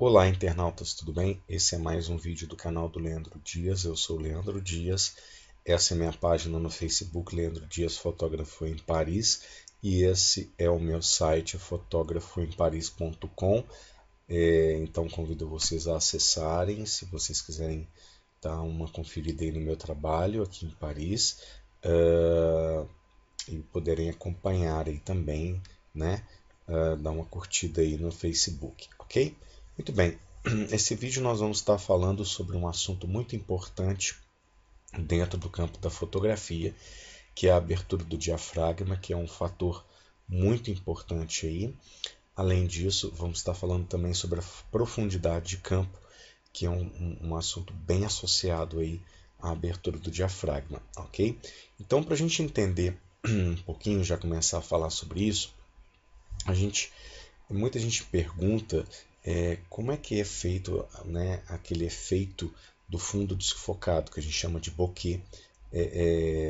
Olá, internautas, tudo bem? Esse é mais um vídeo do canal do Leandro Dias. Eu sou o Leandro Dias. Essa é minha página no Facebook, Leandro Dias Fotógrafo em Paris. E esse é o meu site, fotografoemparis.com. Então convido vocês a acessarem, se vocês quiserem dar uma conferida aí no meu trabalho aqui em Paris. E poderem acompanhar aí também, né? Dar uma curtida aí no Facebook, ok? Muito bem, esse vídeo nós vamos estar falando sobre um assunto muito importante dentro do campo da fotografia, que é a abertura do diafragma, que é um fator muito importante aí. Além disso, vamos estar falando também sobre a profundidade de campo, que é um assunto bem associado aí à abertura do diafragma, ok? Então, para a gente entender um pouquinho, já começar a falar sobre isso, muita gente pergunta como é que é feito, né, aquele efeito do fundo desfocado, que a gente chama de bokeh,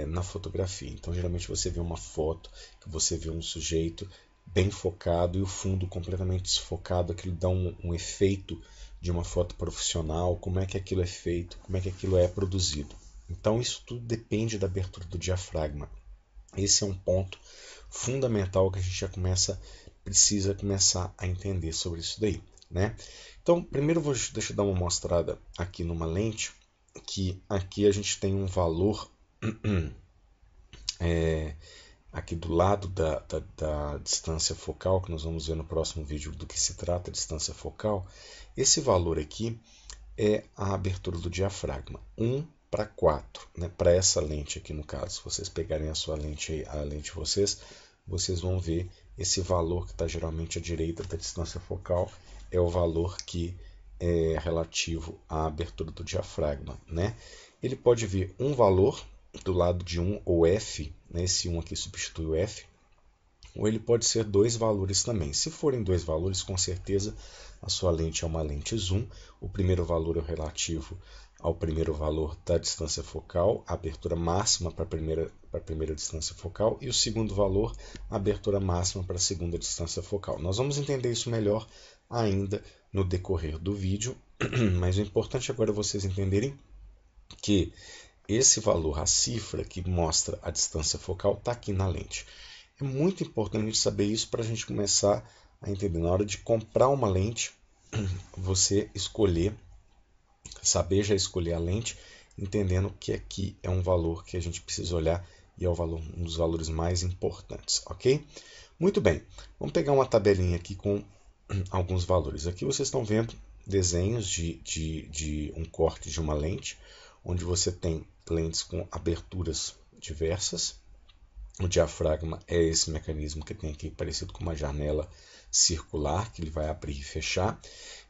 na fotografia. Então, geralmente você vê uma foto, que você vê um sujeito bem focado e o fundo completamente desfocado, aquilo dá um efeito de uma foto profissional, como é que aquilo é feito, como é que aquilo é produzido. Então, isso tudo depende da abertura do diafragma. Esse é um ponto fundamental que a gente já precisa começar a entender sobre isso daí, né? Então, primeiro deixa eu dar uma mostrada aqui numa lente, que aqui a gente tem um valor aqui do lado da distância focal, que nós vamos ver no próximo vídeo do que se trata a distância focal. Esse valor aqui é a abertura do diafragma, 1:4, né? Para essa lente aqui no caso. Se vocês pegarem a sua lente, a lente de vocês vão ver esse valor que está geralmente à direita da distância focal, é o valor que é relativo à abertura do diafragma, né? Ele pode vir um valor do lado de 1 ou F, né? Esse 1 aqui substitui o F, ou ele pode ser dois valores também. Se forem dois valores, com certeza a sua lente é uma lente zoom. O primeiro valor é o relativo ao primeiro valor da distância focal, a abertura máxima para a primeira distância focal, e o segundo valor, a abertura máxima para a segunda distância focal. Nós vamos entender isso melhor ainda no decorrer do vídeo, mas o importante agora é vocês entenderem que esse valor, a cifra que mostra a distância focal, está aqui na lente. É muito importante a gente saber isso para a gente começar a entender. Na hora de comprar uma lente, você saber já escolher a lente, entendendo que aqui é um valor que a gente precisa olhar e é um dos valores mais importantes, ok? Muito bem, vamos pegar uma tabelinha aqui com alguns valores. Aqui vocês estão vendo desenhos de um corte de uma lente, onde você tem lentes com aberturas diversas. O diafragma é esse mecanismo que tem aqui, parecido com uma janela circular, que ele vai abrir e fechar.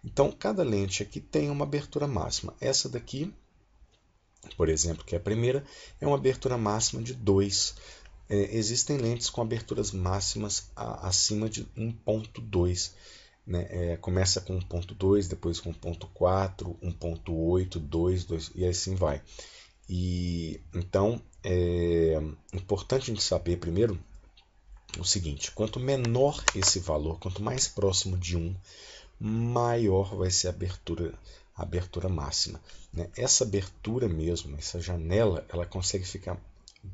Então, cada lente aqui tem uma abertura máxima. Essa daqui, por exemplo, que é a primeira, é uma abertura máxima de 2. Existem lentes com aberturas máximas acima de 1.2. Né? Começa com 1.2, depois com 1.4, 1.8, 2, 2 e assim vai. E então é importante a gente saber primeiro o seguinte: quanto menor esse valor, quanto mais próximo de 1, maior vai ser a abertura máxima. Né? Essa abertura mesmo, essa janela, ela consegue ficar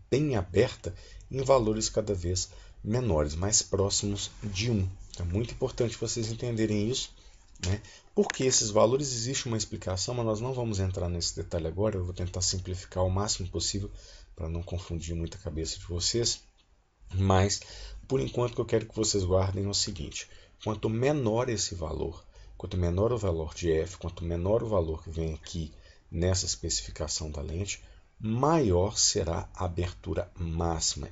bem aberta em valores cada vez menores, mais próximos de 1. Então, é muito importante vocês entenderem isso. Né? Por que esses valores? Existe uma explicação, mas nós não vamos entrar nesse detalhe agora. Eu vou tentar simplificar o máximo possível para não confundir muito a cabeça de vocês. Mas, por enquanto, o que eu quero que vocês guardem é o seguinte: quanto menor esse valor, quanto menor o valor de F, quanto menor o valor que vem aqui nessa especificação da lente, maior será a abertura máxima.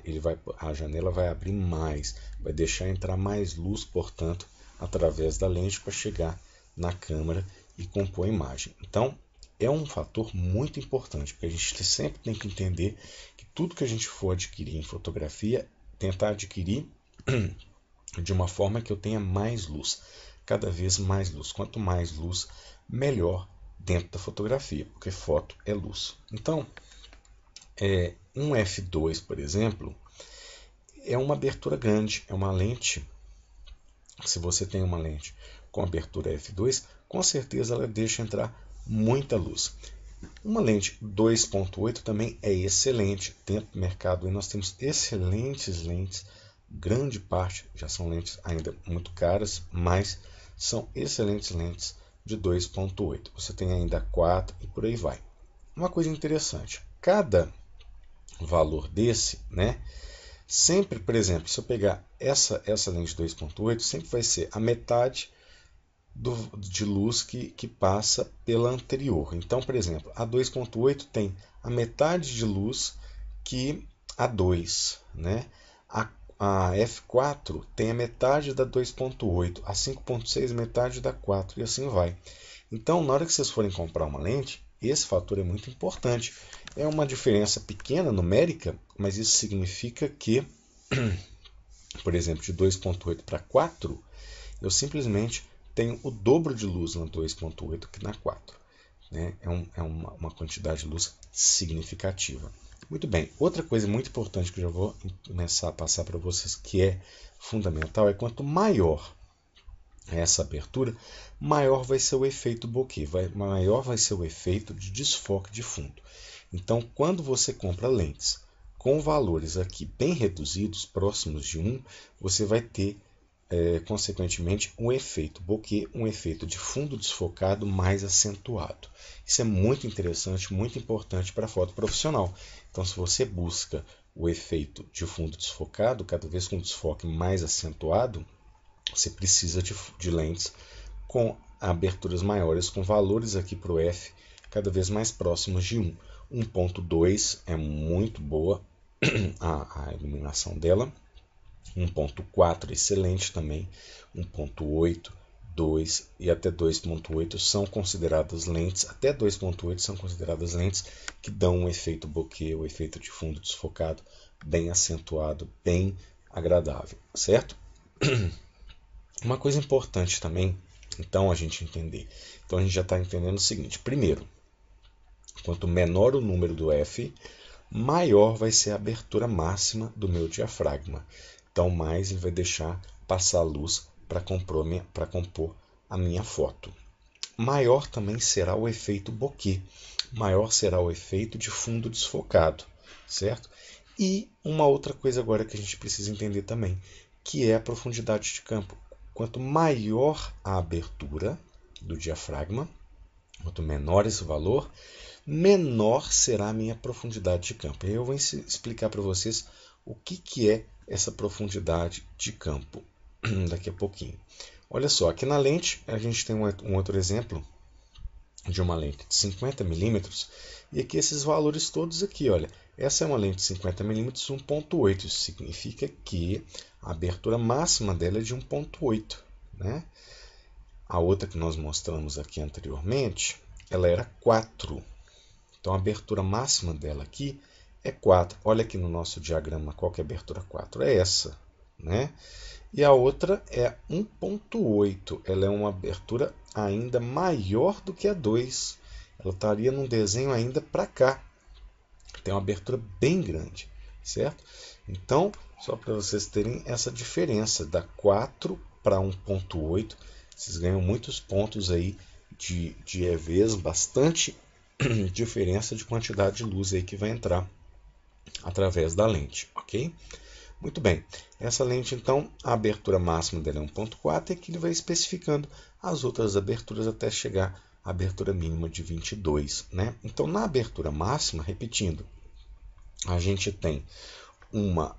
A janela vai abrir mais, vai deixar entrar mais luz, portanto, através da lente para chegar na câmera e compor a imagem. Então, é um fator muito importante, porque a gente sempre tem que entender que tudo que a gente for adquirir em fotografia, tentar adquirir de uma forma que eu tenha mais luz, cada vez mais luz. Quanto mais luz, melhor dentro da fotografia, porque foto é luz. Então, um f2, por exemplo, é uma abertura grande, é uma lente. Se você tem uma lente com abertura f2, com certeza ela deixa entrar muita luz. Uma lente 2.8 também é excelente. Dentro do mercado nós temos excelentes lentes. Grande parte já são lentes ainda muito caras, mas são excelentes lentes de 2.8. Você tem ainda 4 e por aí vai. Uma coisa interessante, cada valor desse, né? Sempre, por exemplo, se eu pegar essa lente 2.8, sempre vai ser a metade de luz que passa pela anterior. Então, por exemplo, a 2.8 tem a metade de luz que a 2, né? A f4 tem a metade da 2.8, a 5.6 metade da 4 e assim vai. Então, na hora que vocês forem comprar uma lente, esse fator é muito importante. É uma diferença pequena numérica, mas isso significa que, por exemplo, de 2.8 para 4, eu simplesmente tenho o dobro de luz na 2.8 que na 4. Né? É uma quantidade de luz significativa. Muito bem, outra coisa muito importante que eu já vou começar a passar para vocês, que é fundamental, é quanto maior essa abertura, maior vai ser o efeito bokeh, maior vai ser o efeito de desfoque de fundo. Então, quando você compra lentes com valores aqui bem reduzidos, próximos de 1, você vai ter, consequentemente, um efeito bokeh, um efeito de fundo desfocado mais acentuado. Isso é muito interessante, muito importante para a foto profissional. Então, se você busca o efeito de fundo desfocado, cada vez com um desfoque mais acentuado, você precisa de lentes com aberturas maiores, com valores aqui para o F cada vez mais próximos de 1. 1.2 é muito boa a iluminação dela. 1.4 excelente também. 1.8, 2 e até 2.8 são consideradas lentes, até 2.8 são consideradas lentes que dão um efeito bokeh, o efeito de fundo desfocado bem acentuado, bem agradável, certo? Uma coisa importante também, então, a gente entender. Então, a gente já está entendendo o seguinte. Primeiro, quanto menor o número do F, maior vai ser a abertura máxima do meu diafragma. Então, mais ele vai deixar passar luz para compor a minha foto. Maior também será o efeito bokeh. Maior será o efeito de fundo desfocado, certo? E uma outra coisa agora que a gente precisa entender também, que é a profundidade de campo. Quanto maior a abertura do diafragma, quanto menor esse valor, menor será a minha profundidade de campo. Eu vou explicar para vocês o que é essa profundidade de campo daqui a pouquinho. Olha só, aqui na lente a gente tem um outro exemplo de uma lente de 50 milímetros e aqui esses valores todos aqui, olha. Essa é uma lente de 50 mm 1.8, isso significa que a abertura máxima dela é de 1.8, né? A outra que nós mostramos aqui anteriormente, ela era 4. Então a abertura máxima dela aqui é 4. Olha aqui no nosso diagrama qual que é a abertura 4, é essa, né? E a outra é 1.8, ela é uma abertura ainda maior do que a 2. Ela estaria num desenho ainda para cá. Tem uma abertura bem grande, certo? Então, só para vocês terem essa diferença da 4 para 1.8, vocês ganham muitos pontos aí de EVs, bastante diferença de quantidade de luz aí que vai entrar através da lente, ok? Muito bem, essa lente então, a abertura máxima dela é 1.4 e aqui ele vai especificando as outras aberturas até chegar à abertura mínima de 22, né? Então, na abertura máxima, repetindo, a gente tem uma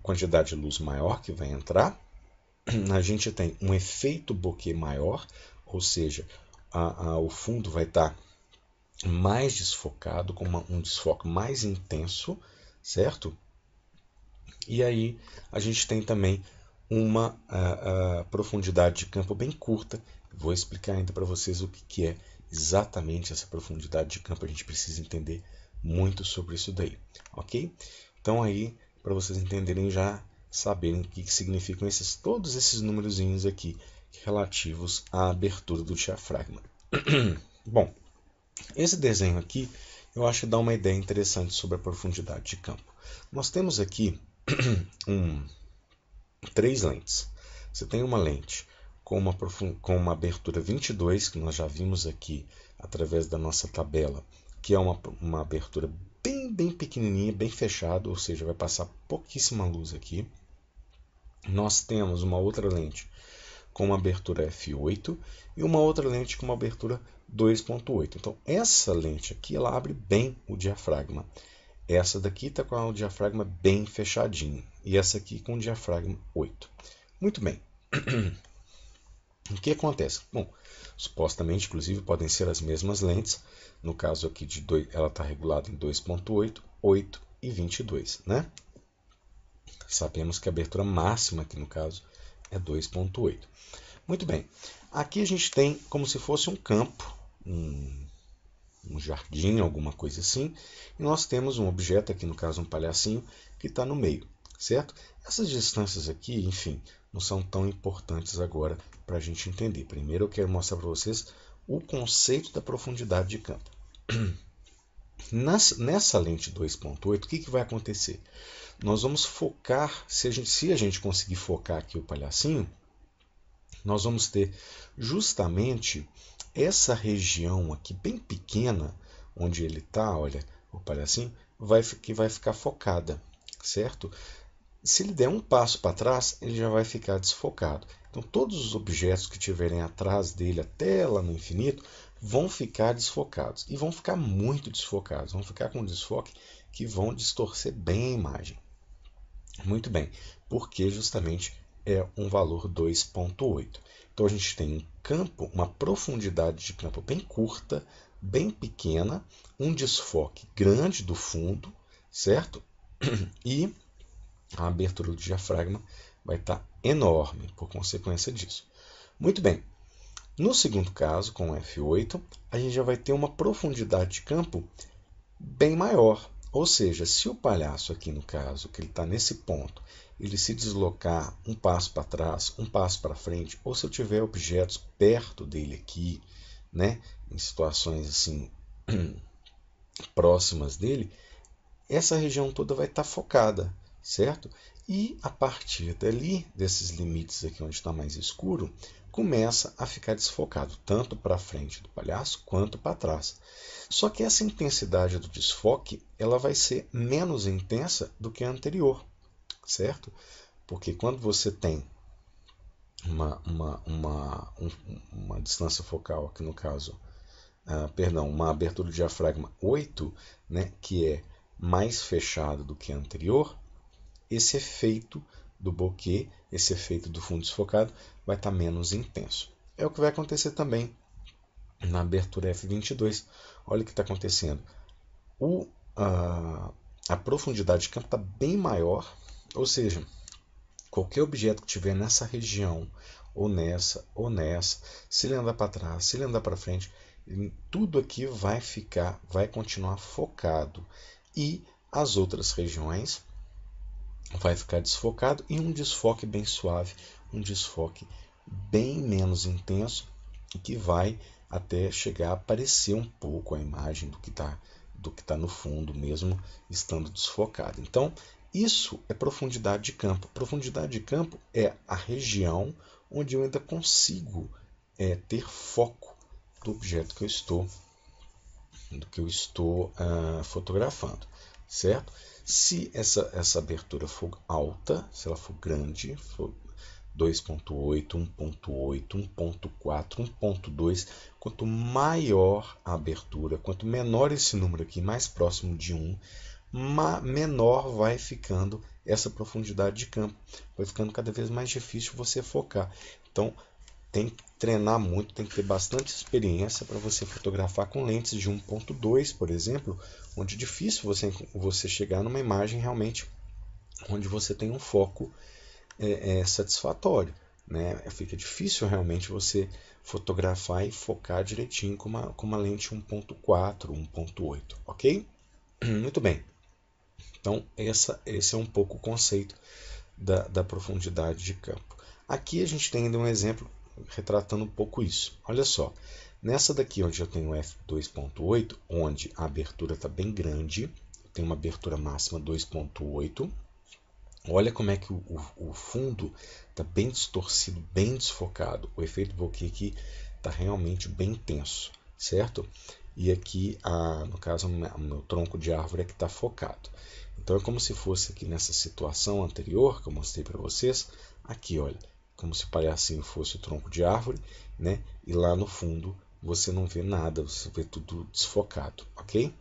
quantidade de luz maior que vai entrar, a gente tem um efeito bokeh maior, ou seja, o fundo vai estar mais desfocado, com um desfoque mais intenso, certo? E aí a gente tem também uma profundidade de campo bem curta. Vou explicar ainda para vocês o que é exatamente essa profundidade de campo. A gente precisa entender muito sobre isso daí, ok? Então aí, para vocês entenderem já, saberem o que significam todos esses númerozinhos aqui relativos à abertura do diafragma. Bom, esse desenho aqui eu acho que dá uma ideia interessante sobre a profundidade de campo. Nós temos aqui 3 lentes. Você tem uma lente com uma abertura 22, que nós já vimos aqui através da nossa tabela, que é uma abertura bem pequenininha, bem fechada, ou seja, vai passar pouquíssima luz aqui. Nós temos uma outra lente com uma abertura f8 e uma outra lente com uma abertura 2.8. Então, essa lente aqui, ela abre bem o diafragma. Essa daqui está com o diafragma bem fechadinho. E essa aqui com o diafragma 8. Muito bem. O que acontece? Bom, supostamente, inclusive, podem ser as mesmas lentes. No caso aqui, ela está regulada em 2.8, 8 e 22. Né? Sabemos que a abertura máxima aqui, no caso, é 2.8. Muito bem. Aqui a gente tem como se fosse um campo, um jardim, alguma coisa assim. E nós temos um objeto, aqui no caso um palhacinho, que está no meio, certo? Essas distâncias aqui, enfim, não são tão importantes agora para a gente entender. Primeiro eu quero mostrar para vocês o conceito da profundidade de campo. Nessa lente 2.8, o que vai acontecer? Nós vamos focar, se a gente conseguir focar aqui o palhacinho, nós vamos ter justamente essa região aqui bem pequena, onde ele está, olha, o palhacinho, que vai ficar focada, certo? Se ele der um passo para trás, ele já vai ficar desfocado. Então, todos os objetos que estiverem atrás dele, até lá no infinito, vão ficar desfocados. E vão ficar muito desfocados. Vão ficar com um desfoque que vão distorcer bem a imagem. Muito bem, porque justamente é um valor 2.8. Então, a gente tem um campo, uma profundidade de campo bem curta, bem pequena, um desfoque grande do fundo, certo? E a abertura do diafragma vai estar enorme por consequência disso. Muito bem. No segundo caso, com o F8, a gente já vai ter uma profundidade de campo bem maior. Ou seja, se o palhaço aqui no caso, que ele está nesse ponto, ele se deslocar um passo para trás, um passo para frente, ou se eu tiver objetos perto dele aqui, né, em situações assim próximas dele, essa região toda vai estar focada, certo? E a partir dali, desses limites aqui onde está mais escuro, começa a ficar desfocado, tanto para frente do palhaço quanto para trás. Só que essa intensidade do desfoque ela vai ser menos intensa do que a anterior, certo? Porque quando você tem uma distância focal, aqui no caso, uma abertura do diafragma 8, né, que é mais fechado do que a anterior, esse efeito do bokeh, esse efeito do fundo desfocado, vai estar menos intenso. É o que vai acontecer também na abertura F22. Olha o que está acontecendo. A profundidade de campo está bem maior, ou seja, qualquer objeto que tiver nessa região, ou nessa, se ele andar para trás, se ele andar para frente, tudo aqui vai continuar focado. E as outras regiões vai ficar desfocado e um desfoque bem suave, um desfoque bem menos intenso, que vai até chegar a aparecer um pouco a imagem do que está no fundo, mesmo estando desfocado. Então, isso é profundidade de campo. Profundidade de campo é a região onde eu ainda consigo ter foco do objeto que eu estou fotografando, certo? Se essa abertura for alta, se ela for grande, for 2.8, 1.8, 1.4, 1.2, quanto maior a abertura, quanto menor esse número aqui, mais próximo de 1, menor vai ficando essa profundidade de campo. Vai ficando cada vez mais difícil você focar. Então, tem que treinar muito, tem que ter bastante experiência para você fotografar com lentes de 1.2, por exemplo, onde é difícil você chegar numa imagem realmente onde você tem um foco satisfatório, né? Fica difícil realmente você fotografar e focar direitinho com uma lente 1.4, 1.8, ok? Muito bem. Então, esse é um pouco o conceito da profundidade de campo. Aqui a gente tem ainda um exemplo retratando um pouco isso. Olha só, nessa daqui onde eu tenho f2.8, onde a abertura está bem grande, tem uma abertura máxima 2.8, Olha como é que o fundo está bem distorcido, bem desfocado. O efeito bokeh aqui está realmente bem tenso, certo? E aqui, no caso, o meu tronco de árvore é que está focado. Então é como se fosse aqui nessa situação anterior que eu mostrei para vocês. Aqui, olha, como se o palhacinho fosse o tronco de árvore, né? E lá no fundo você não vê nada, você vê tudo desfocado, ok?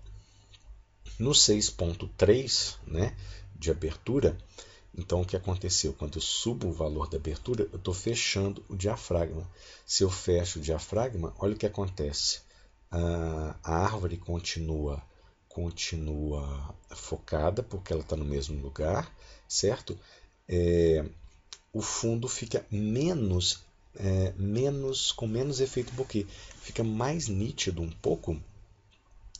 No 6.3, né, de abertura, então o que aconteceu? Quando eu subo o valor da abertura, eu estou fechando o diafragma. Se eu fecho o diafragma, olha o que acontece. A árvore continua focada, porque ela está no mesmo lugar, certo? O fundo fica com menos efeito bokeh. Fica mais nítido um pouco,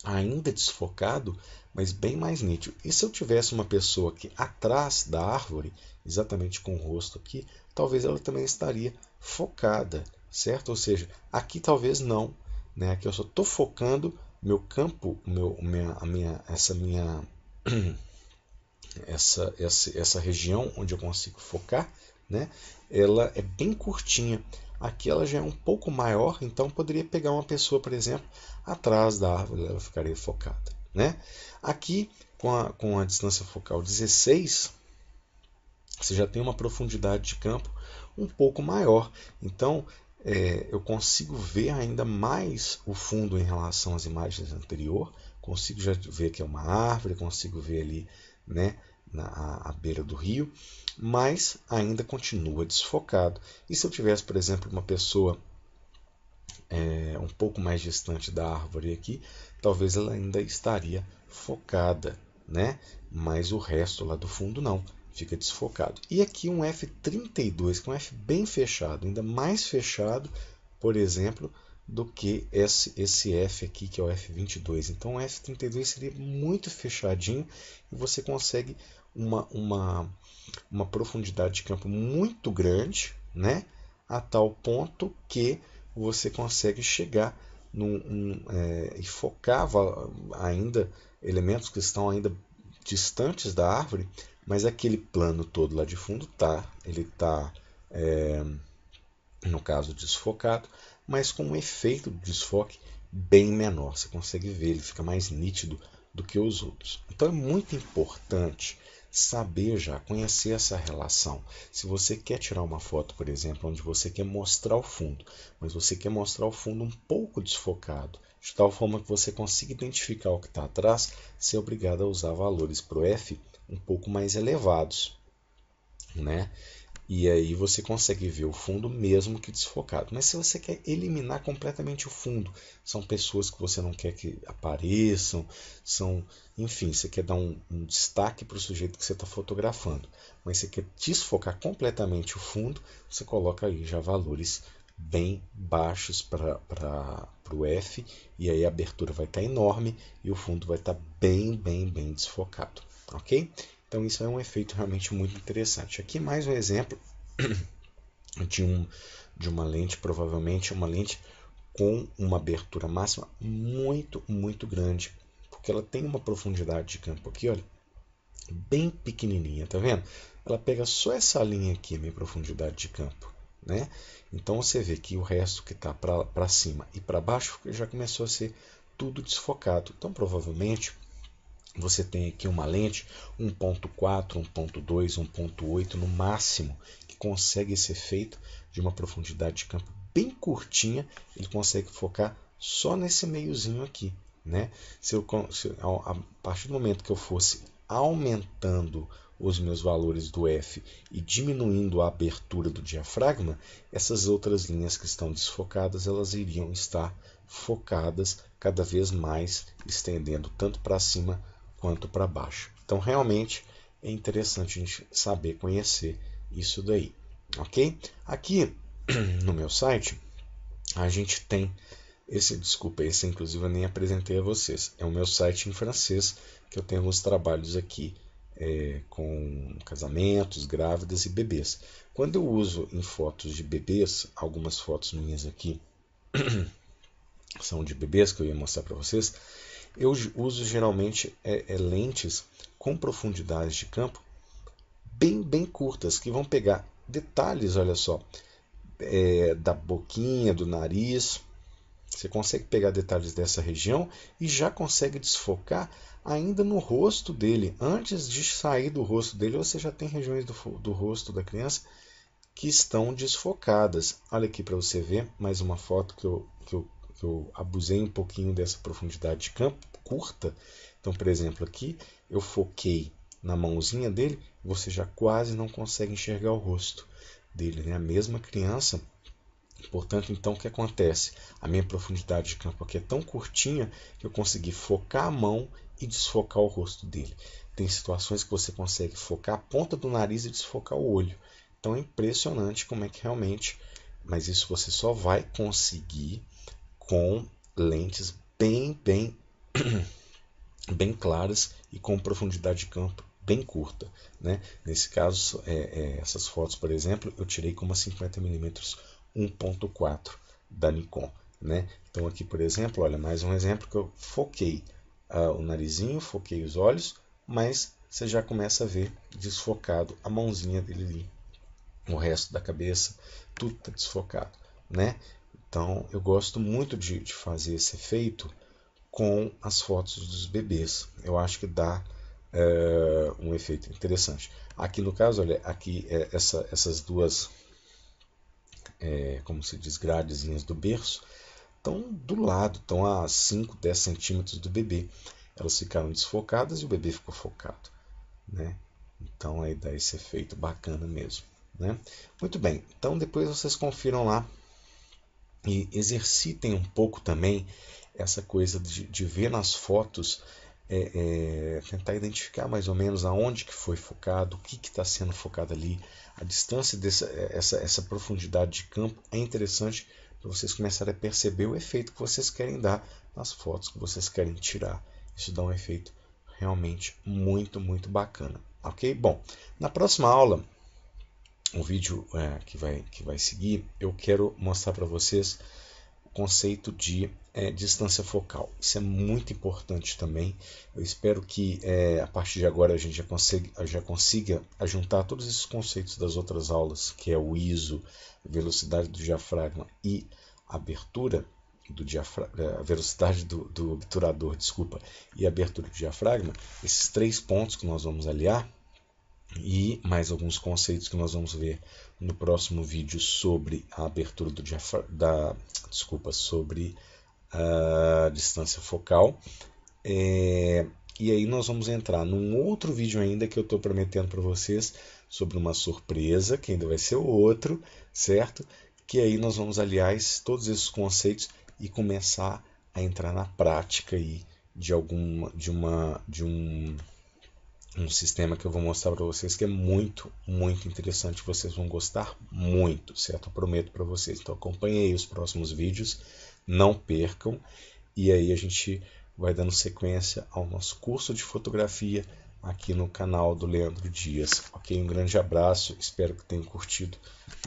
ainda desfocado, mas bem mais nítido. E se eu tivesse uma pessoa aqui atrás da árvore, exatamente com o rosto aqui, talvez ela também estaria focada, certo? Ou seja, aqui talvez não, né? Aqui eu só estou focando meu campo, essa região onde eu consigo focar, né? Ela é bem curtinha. Aqui ela já é um pouco maior, então poderia pegar uma pessoa, por exemplo, atrás da árvore, ela ficaria focada, né? Aqui, com a distância focal 16, você já tem uma profundidade de campo um pouco maior. Então, eu consigo ver ainda mais o fundo em relação às imagens anteriores. Consigo já ver que é uma árvore, consigo ver ali, né, à beira do rio, mas ainda continua desfocado. E se eu tivesse, por exemplo, uma pessoa um pouco mais distante da árvore aqui, talvez ela ainda estaria focada, né? Mas o resto lá do fundo não, fica desfocado. E aqui um F32, que é um F bem fechado, ainda mais fechado, por exemplo, do que esse F aqui, que é o F22. Então o F32 seria muito fechadinho e você consegue uma profundidade de campo muito grande, né? A tal ponto que você consegue chegar e focar ainda elementos que estão ainda distantes da árvore, mas aquele plano todo lá de fundo ele está, no caso, desfocado, mas com um efeito de desfoque bem menor. Você consegue ver, ele fica mais nítido do que os outros. Então é muito importante saber já, conhecer essa relação. Se você quer tirar uma foto, por exemplo, onde você quer mostrar o fundo, mas você quer mostrar o fundo um pouco desfocado, de tal forma que você consiga identificar o que está atrás, você é obrigado a usar valores para o F um pouco mais elevados, né? E aí você consegue ver o fundo mesmo que desfocado. Mas se você quer eliminar completamente o fundo, são pessoas que você não quer que apareçam, enfim, você quer dar um destaque para o sujeito que você está fotografando, mas você quer desfocar completamente o fundo, você coloca aí já valores bem baixos para o F, e aí a abertura vai estar enorme e o fundo vai estar bem desfocado, ok? Então isso é um efeito realmente muito interessante. Aqui mais um exemplo de uma lente, provavelmente uma lente com uma abertura máxima muito grande, porque ela tem uma profundidade de campo aqui, olha, bem pequenininha, tá vendo? Ela pega só essa linha aqui, minha profundidade de campo, né? Então você vê que o resto que está para cima e para baixo já começou a ser tudo desfocado. Então provavelmente você tem aqui uma lente 1.4, 1.2, 1.8 no máximo, que consegue esse efeito de uma profundidade de campo bem curtinha, ele consegue focar só nesse meiozinho aqui, né? A partir do momento que eu fosse aumentando os meus valores do F e diminuindo a abertura do diafragma, essas outras linhas que estão desfocadas, elas iriam estar focadas cada vez mais, estendendo tanto para cima quanto para baixo. Então, realmente é interessante a gente saber conhecer isso daí, ok? Aqui no meu site, a gente tem desculpa, esse inclusive eu nem apresentei a vocês. É o meu site em francês, que eu tenho alguns trabalhos aqui com casamentos, grávidas e bebês. Quando eu uso em fotos de bebês, algumas fotos minhas aqui são de bebês que eu ia mostrar para vocês, eu uso geralmente lentes com profundidades de campo bem curtas, que vão pegar detalhes, olha só, da boquinha, do nariz. Você consegue pegar detalhes dessa região e já consegue desfocar ainda no rosto dele. Antes de sair do rosto dele, você já tem regiões do rosto da criança que estão desfocadas. Olha aqui para você ver mais uma foto que eu abusei um pouquinho dessa profundidade de campo curta. Então, por exemplo, aqui eu foquei na mãozinha dele, você já quase não consegue enxergar o rosto dele, né? A mesma criança. Portanto, então, o que acontece? A minha profundidade de campo aqui é tão curtinha que eu consegui focar a mão e desfocar o rosto dele. Tem situações que você consegue focar a ponta do nariz e desfocar o olho. Então é impressionante como é que realmente... Mas isso você só vai conseguir com lentes bem claras e com profundidade de campo bem curta, né? Nesse caso, essas fotos, por exemplo, eu tirei com uma 50mm 1.4 da Nikon, né? Então aqui, por exemplo, olha, mais um exemplo que eu foquei o narizinho, foquei os olhos, mas você já começa a ver desfocado a mãozinha dele ali. O resto da cabeça, tudo está desfocado, né? Então eu gosto muito de fazer esse efeito com as fotos dos bebês. Eu acho que dá um efeito interessante. Aqui no caso, olha, aqui essas duas, como se diz, gradezinhas do berço, estão do lado, estão a 5, 10 centímetros do bebê. Elas ficaram desfocadas e o bebê ficou focado, né? Então aí dá esse efeito bacana mesmo, né? Muito bem, então depois vocês confiram lá e exercitem um pouco também essa coisa de ver nas fotos, tentar identificar mais ou menos aonde que foi focado, o que está sendo focado ali, a distância essa profundidade de campo é interessante para vocês começarem a perceber o efeito que vocês querem dar nas fotos que vocês querem tirar. Isso dá um efeito realmente muito bacana, ok? Bom, na próxima aula, o vídeo que vai seguir, eu quero mostrar para vocês o conceito de distância focal. Isso é muito importante também. Eu espero que a partir de agora a gente já consiga juntar todos esses conceitos das outras aulas, que é o ISO, velocidade do diafragma e abertura do diafragma, a velocidade do obturador, desculpa, e a abertura do diafragma, esses 3 pontos que nós vamos aliar, e mais alguns conceitos que nós vamos ver no próximo vídeo sobre a abertura do diafragma, sobre a distância focal. E aí nós vamos entrar num outro vídeo ainda que eu estou prometendo para vocês sobre uma surpresa, que ainda vai ser o outro, certo? Que aí nós vamos aliar todos esses conceitos e começar a entrar na prática aí de um sistema que eu vou mostrar para vocês que é muito interessante, vocês vão gostar muito, certo? Eu prometo para vocês. Então acompanhem aí os próximos vídeos, não percam, e aí a gente vai dando sequência ao nosso curso de fotografia aqui no canal do Leandro Dias, ok? Um grande abraço, espero que tenham curtido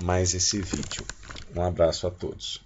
mais esse vídeo. Um abraço a todos.